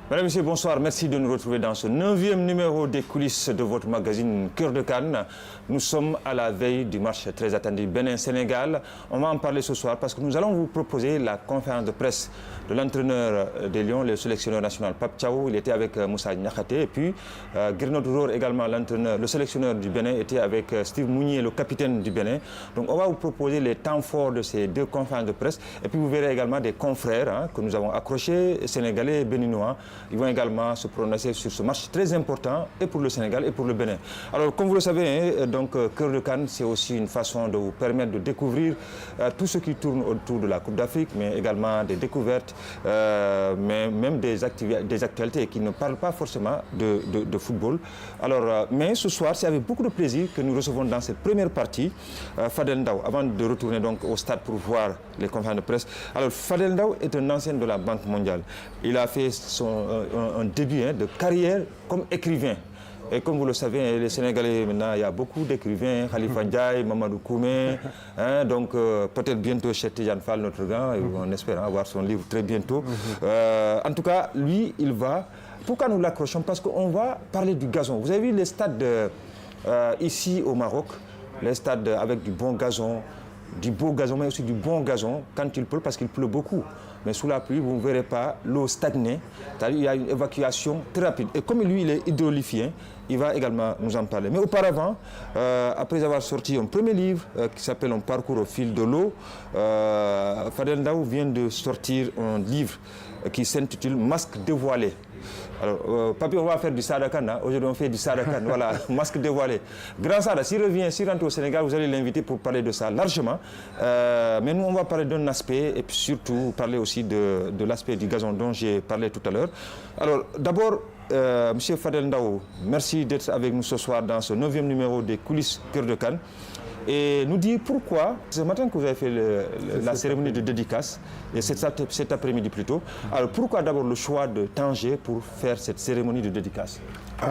Mesdames et messieurs, bonsoir. Merci de nous retrouver dans ce 9e numéro des coulisses de votre magazine Cœur de Cannes. Nous sommes à la veille du match très attendu Bénin-Sénégal. On va en parler ce soir parce que nous allons vous proposer la conférence de presse de l'entraîneur des Lions, le sélectionneur national Pape Thiaw. Il était avec Moussa Niakhaté. Et puis, Gernot Rohr également, l'entraîneur, le sélectionneur du Bénin, était avec Steve Mounier, le capitaine du Bénin. Donc, on va vous proposer les temps forts de ces deux conférences de presse. Et puis, vous verrez également des confrères que nous avons accrochés, sénégalais et béninois. Ils vont également se prononcer sur ce match très important et pour le Sénégal et pour le Bénin. Alors, comme vous le savez, donc, Cœur de Cannes, c'est aussi une façon de vous permettre de découvrir tout ce qui tourne autour de la Coupe d'Afrique, mais également des découvertes, mais même des actualités qui ne parlent pas forcément de football. Alors, mais ce soir, c'est avec beaucoup de plaisir que nous recevons dans cette première partie Fadel Ndao, avant de retourner donc au stade pour voir les conférences de presse. Alors, Fadel Ndao est un ancien de la Banque mondiale. Il a fait un début de carrière comme écrivain. Et comme vous le savez, les Sénégalais, maintenant, il y a beaucoup d'écrivains, Khalifa Ndiaye, Mamadou Koumé, donc peut-être bientôt Cheikh Tidiane Fall, notre gars, et on espère avoir son livre très bientôt. En tout cas, lui, il va... Pourquoi nous l'accrochons? Parce qu'on va parler du gazon. Vous avez vu les stades ici au Maroc, les stades avec du bon gazon, du beau gazon, mais aussi du bon gazon quand il pleut, parce qu'il pleut beaucoup. Mais sous la pluie, vous ne verrez pas l'eau stagner. Il y a une évacuation très rapide. Et comme lui, il est hydrolifien, il va également nous en parler. Mais auparavant, après avoir sorti un premier livre qui s'appelle Un parcours au fil de l'eau, Fadel Ndao vient de sortir un livre qui s'intitule Masque dévoilé. Alors, Papi, on va faire du Sadakan. Aujourd'hui, on fait du Sadakan. Voilà, masque dévoilé. Grand Sada, s'il revient, s'il rentre au Sénégal, vous allez l'inviter pour parler de ça largement. Mais nous, on va parler d'un aspect et puis surtout parler aussi de l'aspect du gazon dont j'ai parlé tout à l'heure. Alors, d'abord, Monsieur Fadel Ndao, merci d'être avec nous ce soir dans ce 9e numéro des coulisses Cœur de Cannes. Et nous dire pourquoi, ce matin que vous avez fait la cérémonie de dédicace, et cet après-midi plutôt, alors pourquoi d'abord le choix de Tanger pour faire cette cérémonie de dédicace?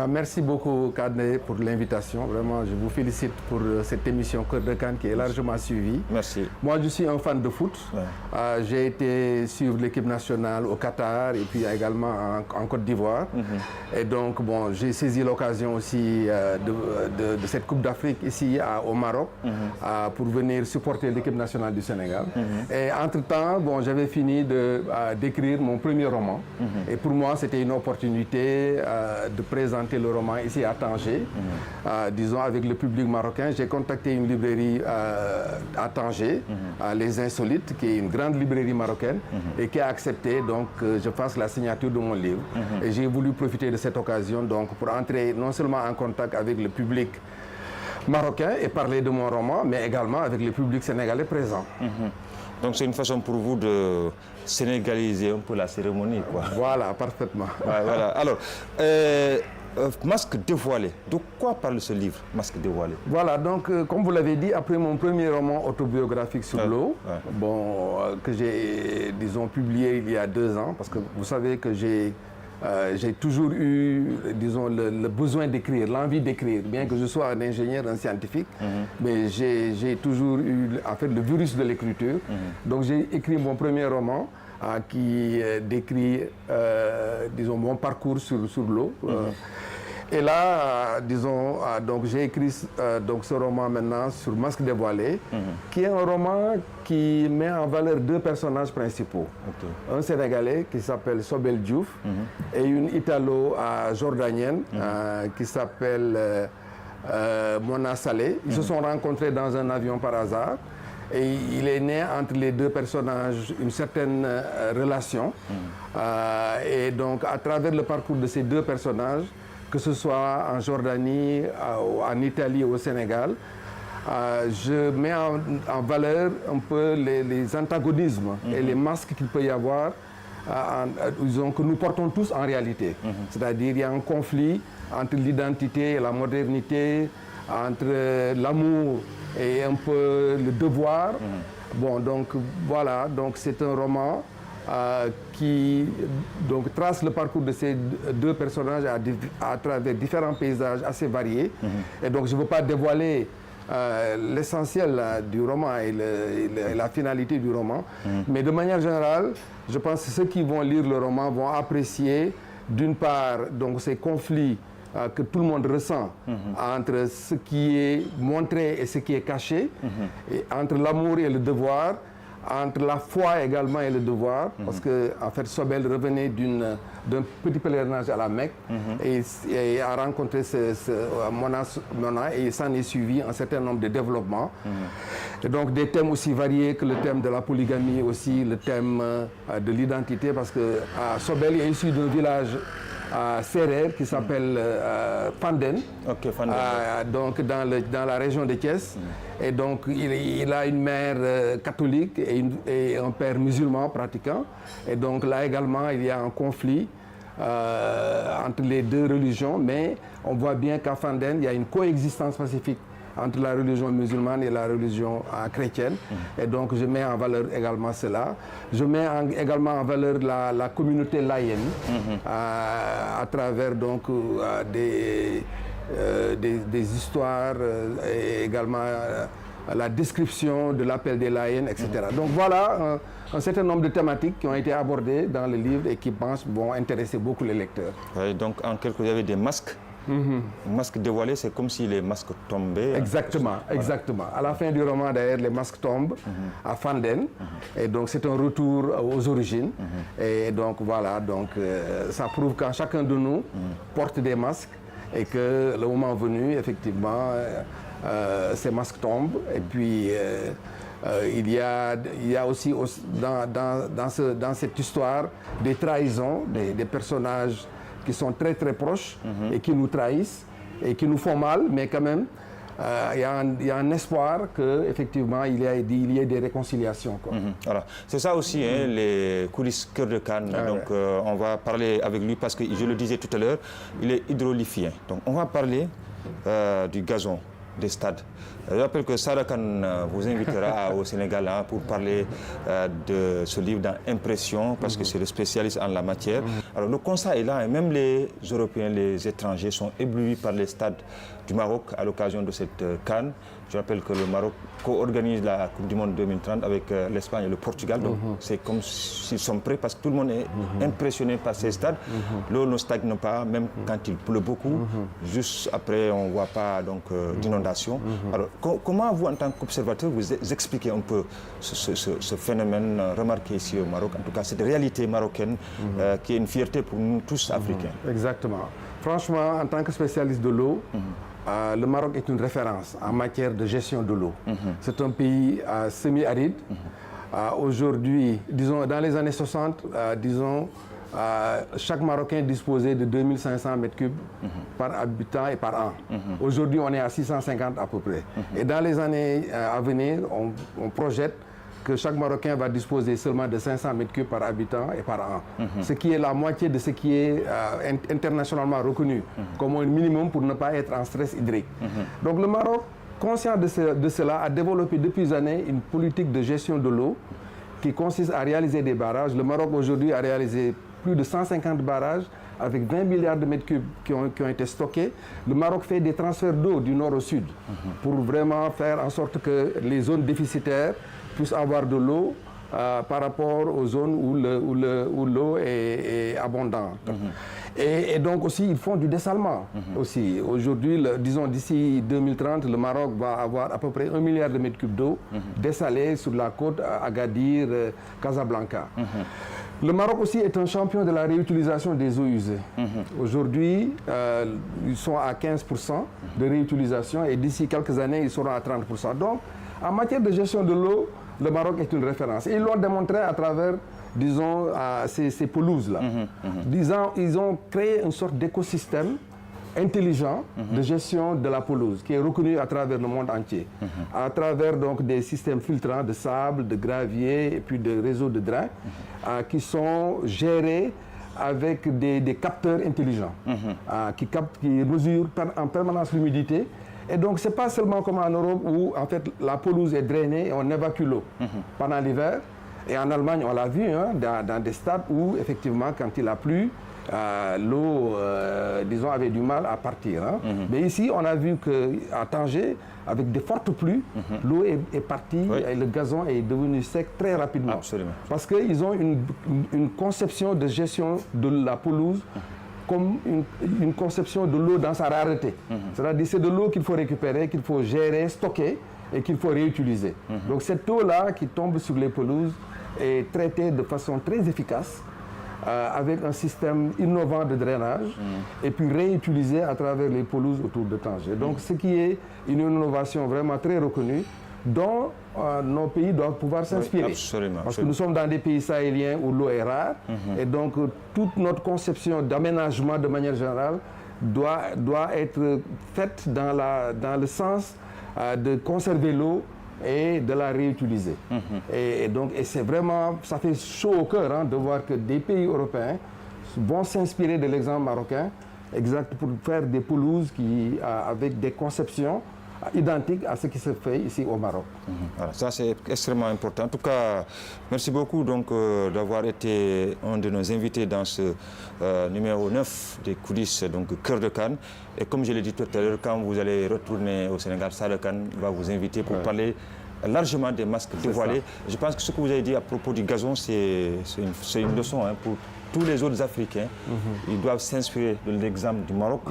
Merci beaucoup, Kadne, pour l'invitation. Vraiment, je vous félicite pour cette émission Cœur de Cannes qui est largement suivie. Merci. Moi, je suis un fan de foot. Ouais. J'ai été suivre l'équipe nationale au Qatar et puis également en Côte d'Ivoire. Et donc, bon, j'ai saisi l'occasion aussi de cette Coupe d'Afrique ici au Maroc pour venir supporter l'équipe nationale du Sénégal. Et entre-temps, bon, j'avais fini d'écrire mon premier roman. Et pour moi, c'était une opportunité de présenter le roman ici à Tanger, disons avec le public marocain. J'ai contacté une librairie à Tanger, Les Insolites, qui est une grande librairie marocaine, et qui a accepté donc que je fasse la signature de mon livre. Et j'ai voulu profiter de cette occasion donc pour entrer non seulement en contact avec le public marocain et parler de mon roman, mais également avec le public sénégalais présent. Donc c'est une façon pour vous de sénégaliser un peu la cérémonie, quoi. Voilà, parfaitement. Ouais, voilà. Alors, Masque dévoilé. De quoi parle ce livre, Masque dévoilé? Voilà, donc comme vous l'avez dit, après mon premier roman autobiographique sur l'eau, bon, que j'ai, disons, publié il y a 2 ans, parce que vous savez que j'ai toujours eu, disons, le besoin d'écrire, l'envie d'écrire, bien que je sois un ingénieur, un scientifique, mais j'ai toujours eu, en fait, le virus de l'écriture. Donc j'ai écrit mon premier roman qui décrit, disons, mon parcours sur l'eau. Et là, disons, donc j'ai écrit donc ce roman maintenant sur Masque dévoilé, qui est un roman qui met en valeur 2 personnages principaux. Un Sénégalais qui s'appelle Sobel Diouf et une Italo-Jordanienne qui s'appelle Mona Saleh. Ils se sont rencontrés dans un avion par hasard. Et il est né entre les 2 personnages une certaine relation. Et donc, à travers le parcours de ces 2 personnages, que ce soit en Jordanie, en Italie ou au Sénégal, je mets en valeur un peu les antagonismes et les masques qu'il peut y avoir, disons, que nous portons tous en réalité. C'est-à-dire qu'il y a un conflit entre l'identité et la modernité, entre l'amour et un peu le devoir. Bon, donc voilà, donc c'est un roman qui donc trace le parcours de ces 2 personnages à travers différents paysages assez variés. Et donc je ne veux pas dévoiler l'essentiel du roman et la finalité du roman. Mais de manière générale, je pense que ceux qui vont lire le roman vont apprécier d'une part, donc, ces conflits que tout le monde ressent entre ce qui est montré et ce qui est caché, et entre l'amour et le devoir, entre la foi également et le devoir, parce que en fait Sobel revenait d'un petit pèlerinage à la Mecque et a rencontré Mona et il s'en est suivi un certain nombre de développements. Et donc des thèmes aussi variés que le thème de la polygamie, aussi le thème de l'identité, parce que Sobel est issu d'un village Sérère qui s'appelle Fanden, donc dans la région de Thiès. Et donc il a une mère catholique et un père musulman pratiquant. Et donc là également il y a un conflit entre les deux religions, mais on voit bien qu'à Fanden il y a une coexistence pacifique entre la religion musulmane et la religion chrétienne. Et donc je mets en valeur également cela. Je mets également en valeur la communauté laïenne à travers donc des histoires et également la description de l'appel des laïennes, etc. Donc voilà un certain nombre de thématiques qui ont été abordées dans le livre et qui, vont intéresser beaucoup les lecteurs. Oui, donc en quelque sorte, il y avait des masques. Masques dévoilés, c'est comme si les masques tombaient. Exactement, exactement. À la fin du roman, d'ailleurs, les masques tombent à Fanden. Et donc, c'est un retour aux origines. Et donc, voilà, donc, ça prouve qu'en chacun de nous porte des masques et que le moment venu, effectivement, ces masques tombent. Et puis, il y a aussi dans cette histoire des trahisons, des personnages qui sont très très proches et qui nous trahissent et qui nous font mal, mais quand même, il y a un espoir qu'effectivement il y ait des réconciliations. Voilà. C'est ça aussi, les coulisses Cœur de Cannes. Donc on va parler avec lui parce que, je le disais tout à l'heure, il est hydrolifien. Donc on va parler du gazon des stades. Je rappelle que Sarah Kane vous invitera au Sénégal pour parler de ce livre dans Impression, parce que c'est le spécialiste en la matière. Alors le constat est là, et même les Européens, les étrangers sont éblouis par les stades du Maroc à l'occasion de cette CAN. Je rappelle que le Maroc co-organise la Coupe du Monde 2030 avec l'Espagne et le Portugal. Donc c'est comme s'ils sont prêts parce que tout le monde est impressionné par ces stades. L'eau ne stagne pas, même quand il pleut beaucoup. Juste après, on ne voit pas d'inondation. Alors comment vous, en tant qu'observateur, vous expliquez un peu ce phénomène remarqué ici au Maroc, en tout cas cette réalité marocaine qui est une fierté pour nous tous Africains? Exactement. Franchement, en tant que spécialiste de l'eau, le Maroc est une référence en matière de gestion de l'eau. C'est un pays semi-aride. Aujourd'hui, disons, dans les années 60, chaque Marocain disposait de 2500 mètres cubes par habitant et par an. Aujourd'hui, on est à 650 à peu près. Et dans les années à venir, on projette que chaque Marocain va disposer seulement de 500 mètres cubes par habitant et par an. Ce qui est la moitié de ce qui est internationalement reconnu comme un minimum pour ne pas être en stress hydrique. Donc le Maroc, conscient de cela, a développé depuis des années une politique de gestion de l'eau qui consiste à réaliser des barrages. Le Maroc aujourd'hui a réalisé plus de 150 barrages avec 20 milliards de mètres cubes qui ont été stockés. Le Maroc fait des transferts d'eau du nord au sud pour vraiment faire en sorte que les zones déficitaires puissent avoir de l'eau par rapport aux zones où l'eau est abondante. Et donc aussi, ils font du dessalement aussi. Aujourd'hui, disons d'ici 2030, le Maroc va avoir à peu près 1 milliard de mètres cubes d'eau dessalée sur la côte Agadir, Casablanca. Le Maroc aussi est un champion de la réutilisation des eaux usées. Aujourd'hui, ils sont à 15% de réutilisation et d'ici quelques années, ils seront à 30%. Donc, en matière de gestion de l'eau, le Maroc est une référence. Et ils l'ont démontré à travers, disons, ces pelouses-là. Ils ont créé une sorte d'écosystème intelligent de gestion de la pelouse qui est reconnu à travers le monde entier. À travers donc des systèmes filtrants de sable, de gravier et puis de réseaux de drains qui sont gérés avec des capteurs intelligents qui mesurent en permanence l'humidité. Et donc, ce n'est pas seulement comme en Europe où, en fait, la pelouse est drainée et on évacue l'eau pendant l'hiver. Et en Allemagne, on l'a vu, dans des stades où, effectivement, quand il a plu, l'eau, disons, avait du mal à partir. Mais ici, on a vu qu'à Tanger, avec de fortes pluies, l'eau est partie et le gazon est devenu sec très rapidement. Absolument. Parce qu'ils ont une conception de gestion de la pelouse comme une conception de l'eau dans sa rareté. C'est-à-dire c'est de l'eau qu'il faut récupérer, qu'il faut gérer, stocker et qu'il faut réutiliser. Donc cette eau-là qui tombe sur les pelouses est traitée de façon très efficace avec un système innovant de drainage et puis réutilisée à travers les pelouses autour de Tanger. Donc ce qui est une innovation vraiment très reconnue dont nos pays doivent pouvoir s'inspirer. Oui, absolument. Parce que nous sommes dans des pays sahéliens où l'eau est rare et donc toute notre conception d'aménagement de manière générale doit être faite dans le sens de conserver l'eau et de la réutiliser. Et donc c'est vraiment, ça fait chaud au cœur de voir que des pays européens vont s'inspirer de l'exemple marocain exact pour faire des pelouses avec des conceptions identique à ce qui se fait ici au Maroc. Voilà, ça c'est extrêmement important. En tout cas, merci beaucoup donc d'avoir été un de nos invités dans ce numéro 9 des coulisses, donc Cœur de Kane. Et comme je l'ai dit tout à l'heure, quand vous allez retourner au Sénégal, Sada Kane va vous inviter pour parler largement des masques dévoilés. Je pense que ce que vous avez dit à propos du gazon, c'est une leçon pour tous les autres Africains. Ils doivent s'inspirer de l'exemple du Maroc,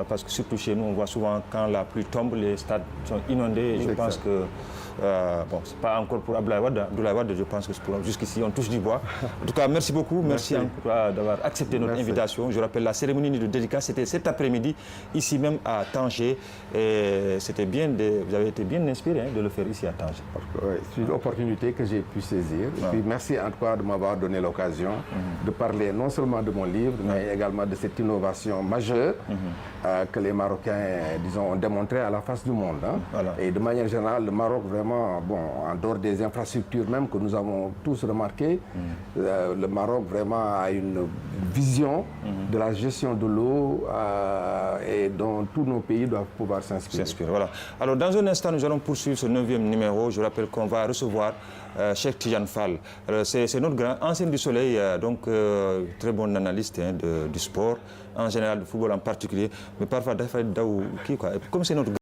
parce que surtout chez nous, on voit souvent quand la pluie tombe, les stades sont inondés. Et je pense que, bon, c'est pas encore pour Abdoulaye Wade, je pense que c'est pour jusqu'ici, on touche du bois. En tout cas, merci beaucoup. Merci encore d'avoir accepté notre invitation. Je rappelle, la cérémonie de dédicace, c'était cet après-midi, ici même à Tanger. Et c'était bien, vous avez été bien inspiré de le faire ici à Tanger. C'est une opportunité que j'ai pu saisir. Et puis merci en tout cas de m'avoir donné l'occasion de parler non seulement de mon livre, mais également de cette innovation majeure que les Marocains, disons, ont démontré à la face du monde. Voilà. Et de manière générale, le Maroc, vraiment, bon, en dehors des infrastructures même que nous avons tous remarquées, le Maroc vraiment a une vision de la gestion de l'eau et dont tous nos pays doivent pouvoir s'inspirer. Voilà. Alors, dans un instant, nous allons poursuivre ce 9e numéro. Je rappelle qu'on va recevoir Cheikh Tidiane Fall. C'est notre grand ancien du soleil, donc très bon analyste du sport, en général, du football en particulier, mais parfois, comme c'est notre